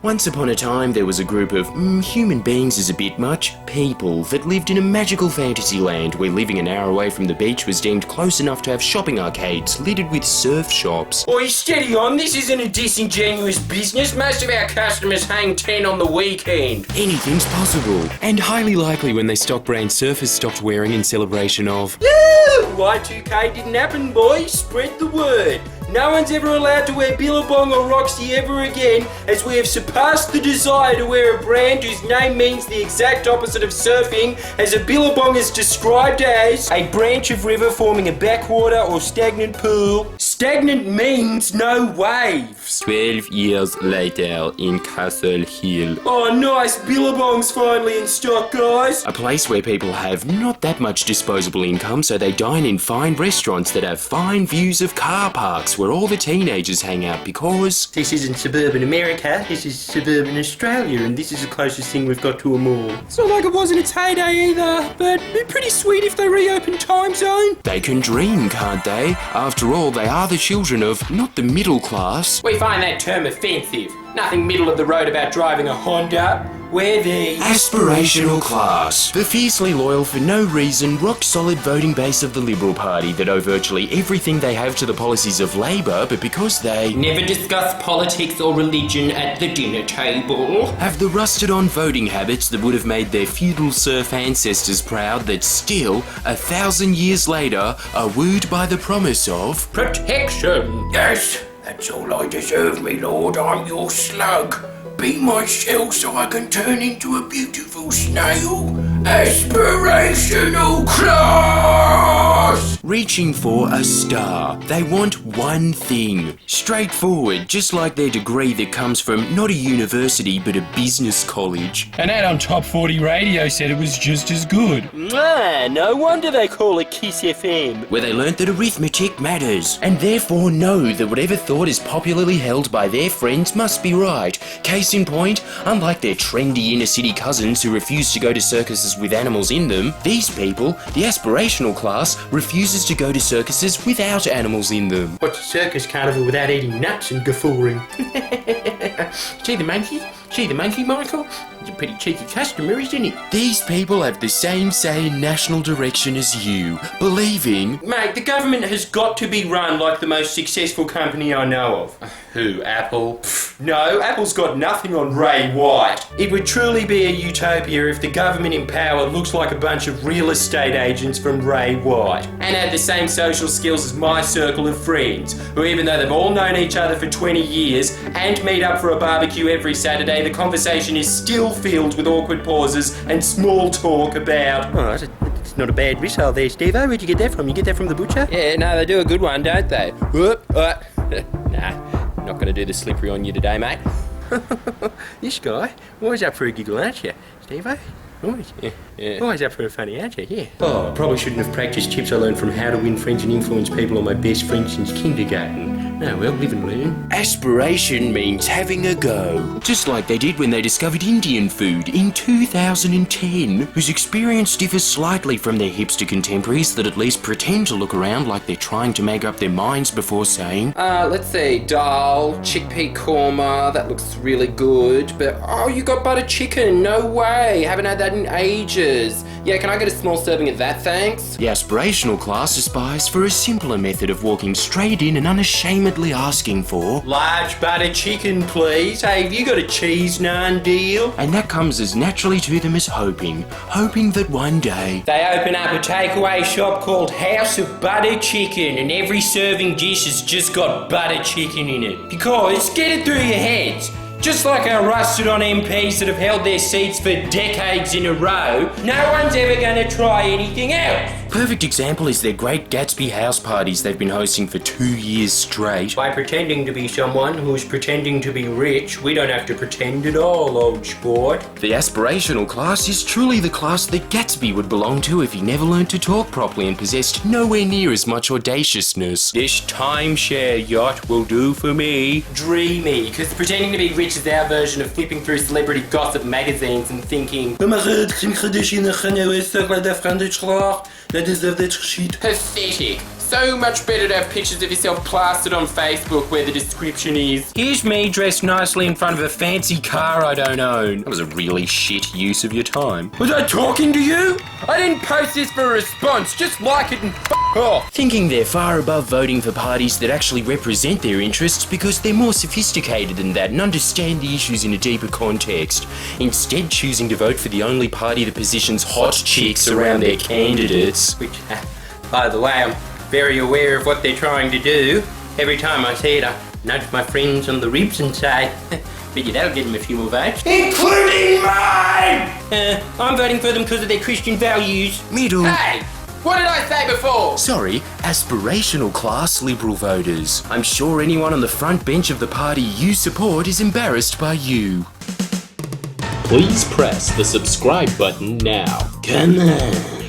Once upon a time, there was a group of, human beings is a bit much, people that lived in a magical fantasy land where living an hour away from the beach was deemed close enough to have shopping arcades littered with surf shops. Oi, steady on, this isn't a disingenuous business. Most of our customers hang 10 on the weekend. Anything's possible, and highly likely when they stock brand surfers stopped wearing in celebration of... Y2K didn't happen, boys. Spread the word. No one's ever allowed to wear Billabong or Roxy ever again, as we have surpassed the desire to wear a brand whose name means the exact opposite of surfing, as a Billabong is described as a branch of river forming a backwater or stagnant pool. Stagnant means no waves. 12 years later in Castle Hill. Oh, nice. Billabong's finally in stock, guys. A place where people have not that much disposable income, so they dine in fine restaurants that have fine views of car parks where all the teenagers hang out because... This isn't suburban America, this is suburban Australia, and this is the closest thing we've got to a mall. It's not like it was in its heyday either, but it'd be pretty sweet if they reopened Time Zone. They can dream, can't they? After all, they are the children of not the middle class. We find that term offensive. Nothing middle of the road about driving a Honda. We're the aspirational class. The fiercely loyal for no reason, rock-solid voting base of the Liberal Party that owe virtually everything they have to the policies of Labour, but because they never discuss politics or religion at the dinner table, have the rusted-on voting habits that would have made their feudal serf ancestors proud that still, 1,000 years later, are wooed by the promise of protection. Yes, that's all I deserve, me lord. I'm your slug. Be myself so I can turn into a beautiful snail. Aspirational class! Reaching for a star. They want one thing. Straightforward, just like their degree that comes from not a university but a business college. And that on Top 40 Radio said it was just as good. No wonder they call it Kiss FM. Where they learnt that arithmetic matters, and therefore know that whatever thought is popularly held by their friends must be right. Case in point, unlike their trendy inner-city cousins who refuse to go to circuses with animals in them, these people, the aspirational class, refuses to go to circuses without animals in them. What's a circus carnival without eating nuts and guffawing? See the monkey? See the monkey, Michael? He's a pretty cheeky customer, isn't he? These people have the same say in national direction as you, believing... Mate, the government has got to be run like the most successful company I know of. Who, Apple? No, Apple's got nothing on Ray White. It would truly be a utopia if the government in power looks like a bunch of real estate agents from Ray White and had the same social skills as my circle of friends, who even though they've all known each other for 20 years and meet up for a barbecue every Saturday, the conversation is still filled with awkward pauses and small talk about... Oh, it's not a bad missile there, Steve-O. Where'd you get that from? You get that from the butcher? Yeah, no, they do a good one, don't they? Nah, not going to do the slippery on you today, mate. This guy, always up for a giggle, aren't you, Steve-O? Always, yeah. Always up for a funny, aren't you? Yeah. Oh, I probably shouldn't have practiced tips I learned from How to Win Friends and Influence People on my best friend since kindergarten. No, well, live and learn. Aspiration means having a go. Just like they did when they discovered Indian food in 2010, whose experience differs slightly from their hipster contemporaries that at least pretend to look around like they're trying to make up their minds before saying, let's see, dal, chickpea korma, that looks really good, but oh, you got butter chicken, no way, haven't had that in ages. Yeah, can I get a small serving of that, thanks? The aspirational class aspires for a simpler method of walking straight in and unashamedly asking for large butter chicken, please. Hey, have you got a cheese naan deal? And that comes as naturally to them as hoping that one day they open up a takeaway shop called House of Butter Chicken and every serving dish has just got butter chicken in it. Because, get it through your heads, just like our rusted-on MPs that have held their seats for decades in a row, no one's ever going to try anything else. Perfect example is their Great Gatsby house parties they've been hosting for 2 years straight. By pretending to be someone who's pretending to be rich, we don't have to pretend at all, old sport. The aspirational class is truly the class that Gatsby would belong to if he never learned to talk properly and possessed nowhere near as much audaciousness. This timeshare yacht will do for me. Dreamy, because pretending to be rich is our version of flipping through celebrity gossip magazines and thinking, pathetic. so much better to have pictures of yourself plastered on Facebook where the description is, Here's me dressed nicely in front of a fancy car I don't own. That was a really shit use of your time. Was I talking to you? I didn't post this for a response. Just like it and f*** off. Thinking they're far above voting for parties that actually represent their interests because they're more sophisticated than that and understand the issues in a deeper context. Instead choosing to vote for the only party that positions hot chicks around their candidates. Which, by the way, I'm very aware of what they're trying to do. Every time I see it, I nudge my friends on the ribs and say, figure that'll get them a few more votes. Including mine! I'm voting for them because of their Christian values. Middle. Hey, what did I say before? Sorry, aspirational class Liberal voters. I'm sure anyone on the front bench of the party you support is embarrassed by you. Please press the subscribe button now. Come on.